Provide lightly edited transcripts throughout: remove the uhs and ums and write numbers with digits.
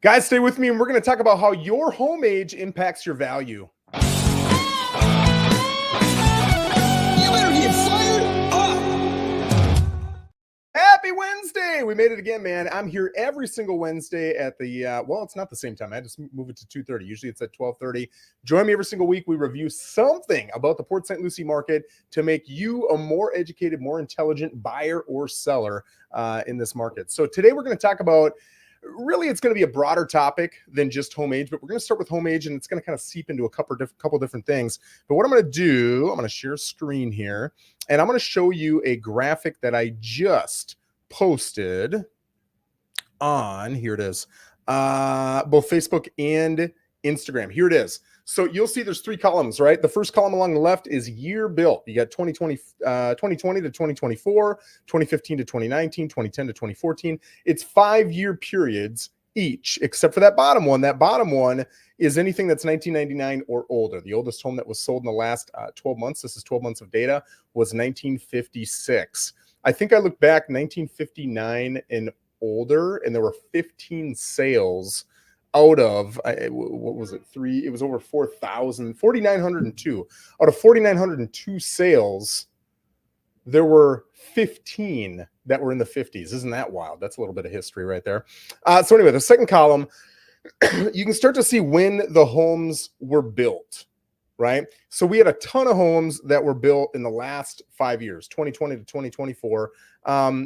Guys, stay with me and we're going to talk about how your home age impacts your value. You better get fired up. Happy Wednesday. We made it again, man. I'm here every single Wednesday at the, well, it's not the same time. I just move it to 2:30. Usually it's at 12:30. Join me every single week. We review something about the Port St. Lucie market to make you a more educated, more intelligent buyer or seller in this market. So today we're going to talk about, really, it's going to be a broader topic than just home age, but we're going to start with home age and it's going to kind of seep into a couple different things. But what I'm going to do, I'm going to share a screen here and I'm going to show you a graphic that I just posted on, here it is, both Facebook and Instagram. Here it is. So you'll see there's three columns, right? The first column along the left is year built. You got 2020 to 2024, 2015 to 2019, 2010 to 2014. It's 5-year periods each, except for that bottom one. That bottom one is anything that's 1999 or older. The oldest home that was sold in the last 12 months, this is 12 months of data, was 1956. I think I looked back 1959 and older, and there were 15 sales out of, what was it, it was over 4,000, 4,902. Out of 4,902 sales, there were 15 that were in the 50s. Isn't that wild? That's a little bit of history right there. So anyway, the second column, you can start to see when the homes were built, right? So we had a ton of homes that were built in the last 5 years, 2020 to 2024.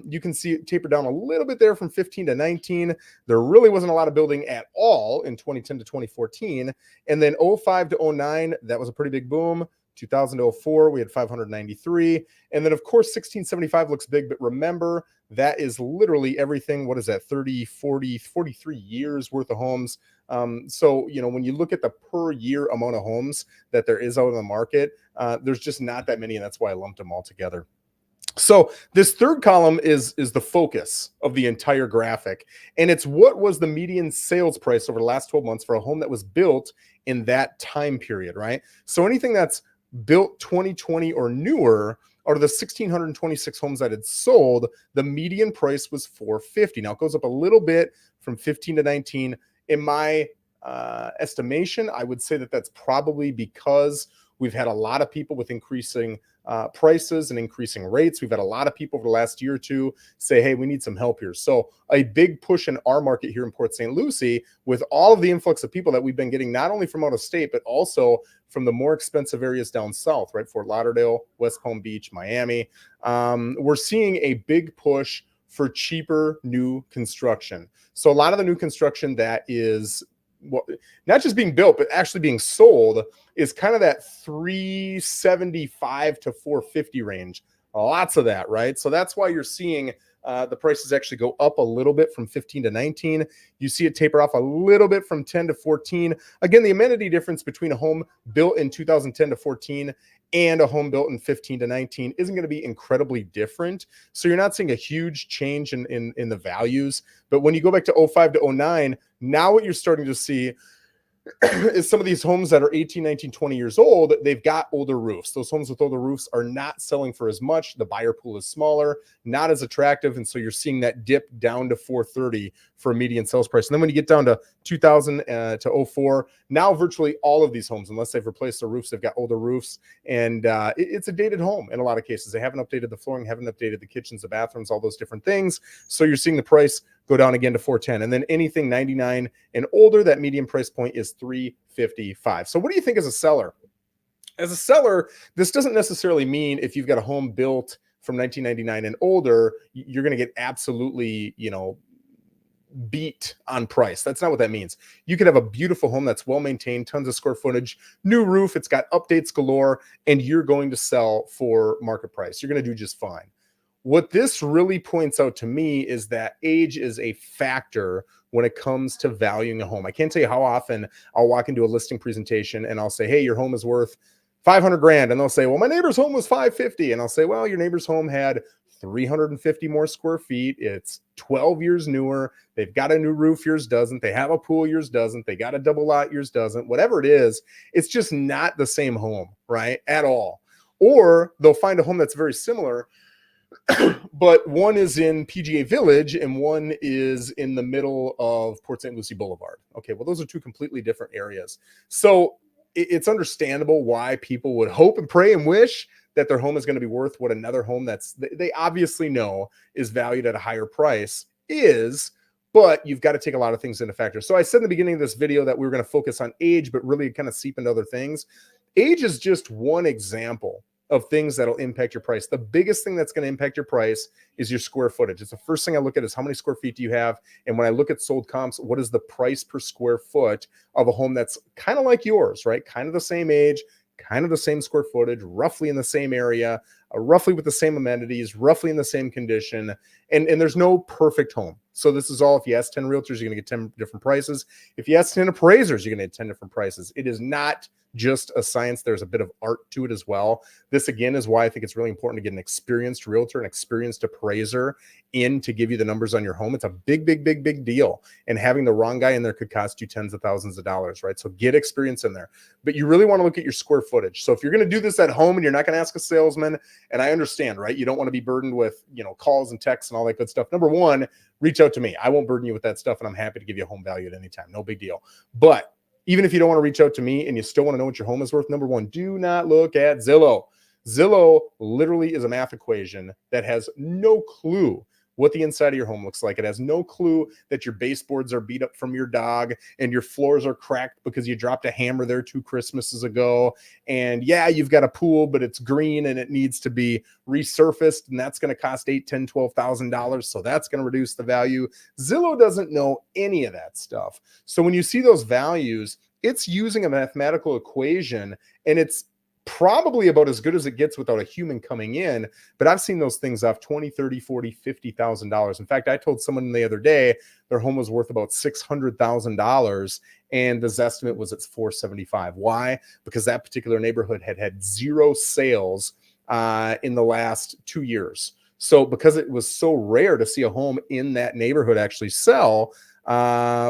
You can see it taper down a little bit there from 15 to 19. There really wasn't a lot of building at all in 2010 to 2014. And then 05 to 09, that was a pretty big boom. 2000 to 04, we had 593. And then, of course, 1675 looks big, but remember, that is literally everything. What is that? 30, 40, 43 years worth of homes. So, you know, when you look at the per year amount of homes that there is out in the market, there's just not that many. And that's why I lumped them all together. So this third column is the focus of the entire graphic. And it's what was the median sales price over the last 12 months for a home that was built in that time period, right? So anything that's built 2020 or newer, out of the 1,626 homes that had sold, the median price was $450. Now it goes up a little bit from 15 to 19. In my estimation, I would say that that's probably because we've had a lot of people with increasing prices and increasing rates. We've had a lot of people over the last year or two say, hey, we need some help here. So a big push in our market here in Port St. Lucie, with all of the influx of people that we've been getting, not only from out of state, but also from the more expensive areas down south, right? Fort Lauderdale, West Palm Beach, Miami. We're seeing a big push for cheaper new construction. So a lot of the new construction that is not just being built, but actually being sold is kind of that 375 to 450 range. Lots of that, right? So that's why you're seeing the prices actually go up a little bit from 15 to 19. You see it taper off a little bit from 10 to 14. Again, the amenity difference between a home built in 2010 to 14 and a home built in 15 to 19 isn't going to be incredibly different. So you're not seeing a huge change in the values. But when you go back to 05 to 09, now what you're starting to see is some of these homes that are 18, 19, 20 years old, they've got older roofs. Those homes with older roofs are not selling for as much. The buyer pool is smaller, not as attractive. And so you're seeing that dip down to 430 for a median sales price. And then when you get down to 2000 to 04, now virtually all of these homes, unless they've replaced the roofs, they've got older roofs. And it's a dated home in a lot of cases. They haven't updated the flooring, haven't updated the kitchens, the bathrooms, all those different things. So you're seeing the price go down again to 410. And then anything 99 and older, that median price point is 355. So what do you think as a seller? As a seller, this doesn't necessarily mean if you've got a home built from 1999 and older, you're going to get absolutely, beat on price. That's not what that means. You could have a beautiful home that's well maintained, tons of square footage, new roof, it's got updates galore, and you're going to sell for market price. You're going to do just fine. What this really points out to me is that age is a factor when it comes to valuing a home. I can't tell you how often I'll walk into a listing presentation and I'll say, hey, your home is worth 500 grand. And they'll say, well, my neighbor's home was 550. And I'll say, well, your neighbor's home had 350 more square feet. It's 12 years newer. They've got a new roof, yours doesn't. They have a pool, yours doesn't. They got a double lot, yours doesn't. Whatever it is, it's just not the same home, right? At all. Or they'll find a home that's very similar, but one is in PGA Village and one is in the middle of Port St. Lucie Boulevard. Okay, well, those are two completely different areas. So it's understandable why people would hope and pray and wish that their home is going to be worth what another home that's they obviously know is valued at a higher price is, but you've got to take a lot of things into factor. So I said in the beginning of this video that we were going to focus on age, but really kind of seep into other things. Age is just one example of things that'll impact your price. The biggest thing that's going to impact your price is your square footage. It's the first thing I look at is how many square feet do you have? And when I look at sold comps, what is the price per square foot of a home that's kind of like yours, right? Kind of the same age, kind of the same square footage, roughly in the same area, roughly with the same amenities, roughly in the same condition. And there's no perfect home. So this is all, if you ask 10 realtors, you're going to get 10 different prices. If you ask 10 appraisers, you're going to get 10 different prices. It is not just a science. There's a bit of art to it as well. This, again, is why I think it's really important to get an experienced realtor, an experienced appraiser in to give you the numbers on your home. It's a big, big, big, big deal. And having the wrong guy in there could cost you tens of thousands of dollars, right? So get experience in there. But you really want to look at your square footage. So if you're going to do this at home and you're not going to ask a salesman, and I understand, right? You don't want to be burdened with, calls and texts and all that good stuff. Number one, reach out to me. I won't burden you with that stuff, and I'm happy to give you a home value at any time. No big deal. But even if you don't want to reach out to me and you still want to know what your home is worth, number one, do not look at Zillow. Zillow literally is a math equation that has no clue what the inside of your home looks like. It has no clue that your baseboards are beat up from your dog and your floors are cracked because you dropped a hammer there 2 Christmases ago. And yeah, you've got a pool, but it's green and it needs to be resurfaced, and that's going to cost $8,000, $10,000, $12,000. So that's going to reduce the value. Zillow doesn't know any of that stuff. So when you see those values, it's using a mathematical equation, and it's probably about as good as it gets without a human coming in. But I've seen those things off $20,000, $30,000, $40,000, $50,000. In fact, I told someone the other day their home was worth about $600,000 and the Zestimate was at $475,000. Why? Because that particular neighborhood had 0 sales in the last 2 years. So because it was so rare to see a home in that neighborhood actually sell,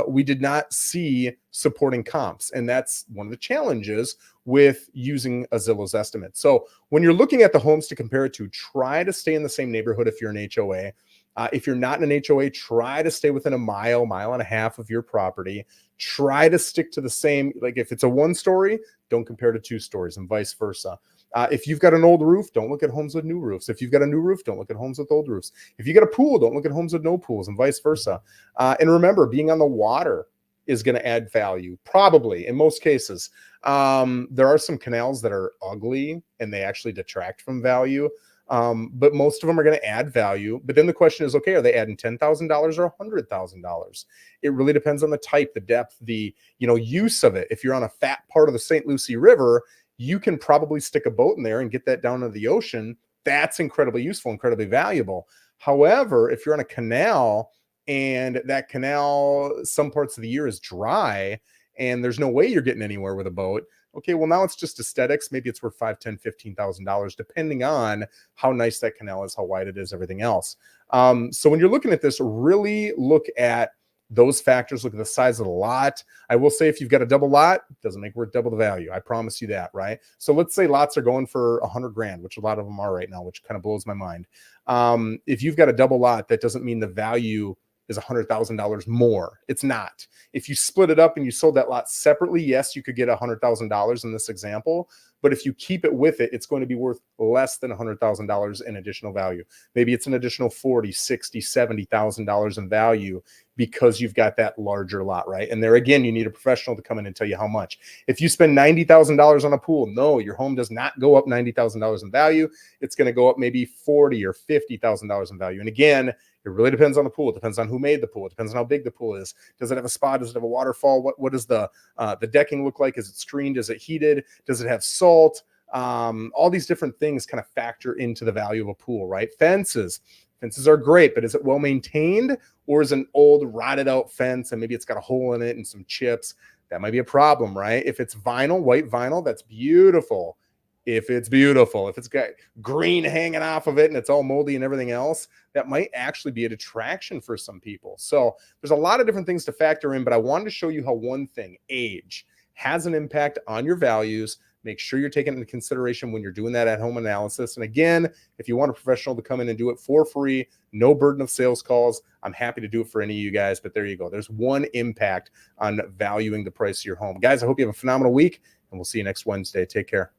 we did not see supporting comps. And that's one of the challenges with using a Zillow's estimate. So when you're looking at the homes to compare it to, try to stay in the same neighborhood if you're an HOA. If you're not in an HOA, try to stay within a mile and a half of your property. Try to stick to the same, like if it's a 1-story, don't compare to 2 stories and vice versa. If you've got an old roof, don't look at homes with new roofs. If you've got a new roof, don't look at homes with old roofs. If you got a pool, don't look at homes with no pools and vice versa. And remember, being on the water is going to add value, probably in most cases. There are some canals that are ugly and they actually detract from value. But most of them are going to add value. But then the question is, okay, are they adding $10,000 or $100,000? It really depends on the type, the depth, the use of it. If you're on a fat part of the St. Lucie River, you can probably stick a boat in there and get that down to the ocean. That's incredibly useful, incredibly valuable. However, if you're on a canal and that canal, some parts of the year is dry and there's no way you're getting anywhere with a boat, okay, well, now it's just aesthetics. Maybe it's worth $5,000, $10,000, $15,000, depending on how nice that canal is, how wide it is, everything else. So when you're looking at this, really look at those factors. Look at the size of the lot. I will say, if you've got a double lot, it doesn't make worth double the value. I promise you that, right? So let's say lots are going for $100,000, which a lot of them are right now, which kind of blows my mind. If you've got a double lot, that doesn't mean the value is $100,000 more. It's not. If you split it up and you sold that lot separately, yes, you could get $100,000 in this example. But if you keep it with it, it's going to be worth less than $100,000 in additional value. Maybe it's an additional $40,000, $60,000, $70,000 in value because you've got that larger lot, right? And there again, you need a professional to come in and tell you how much. If you spend $90,000 on a pool, no, your home does not go up $90,000 in value. It's going to go up maybe $40,000 or $50,000 in value. And again, it really depends on the pool. It depends on who made the pool. It depends on how big the pool is. Does it have a spa? Does it have a waterfall? What does the decking look like? Is it screened? Is it heated? Does it have salt? All these different things kind of factor into the value of a pool, right? Fences are great, but is it well maintained, or is an old rotted out fence and maybe it's got a hole in it and some chips? That might be a problem, right? If it's vinyl, white vinyl, that's beautiful. If it's got green hanging off of it and it's all moldy and everything else, that might actually be a detraction for some people. So there's a lot of different things to factor in, but I wanted to show you how one thing, age, has an impact on your values. Make sure you're taking into consideration when you're doing that at-home analysis. And again, if you want a professional to come in and do it for free, no burden of sales calls, I'm happy to do it for any of you guys. But there you go. There's one impact on valuing the price of your home. Guys, I hope you have a phenomenal week, and we'll see you next Wednesday. Take care.